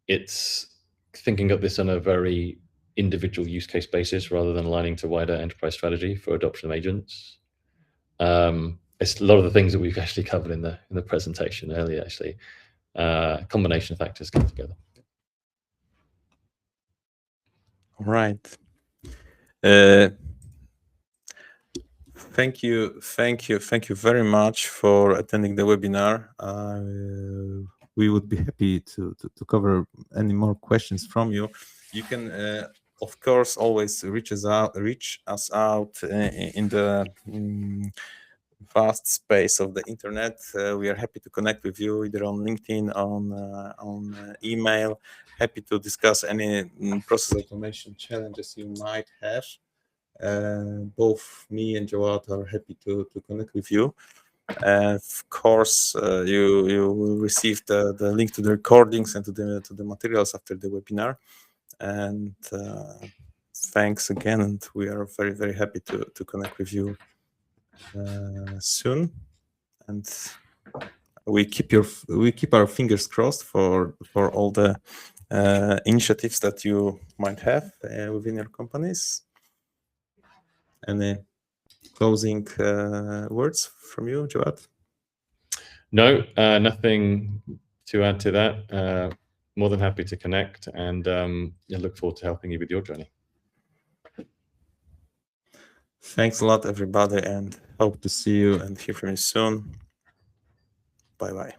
It's thinking of this on a very individual use case basis rather than aligning to wider enterprise strategy for adoption of agents. it's a lot of the things that we've actually covered in the presentation earlier. Actually, combination of factors come together. All right. Thank you very much for attending the webinar. We would be happy to cover any more questions from you. You can, of course, always reach us out in the vast space of the internet. We are happy to connect with you either on LinkedIn, on email. Happy to discuss any process automation challenges you might have. Both me and Joat are happy to connect with you. Of course, you will receive the link to the recordings and to the materials after the webinar. And thanks again, and we are very, very happy to connect with you soon. And we keep our fingers crossed for all the initiatives that you might have within your companies. Any closing words from you, Joat? No, nothing to add to that. More than happy to connect, and I look forward to helping you with your journey. Thanks a lot, everybody, and hope to see you and hear from you soon. Bye-bye.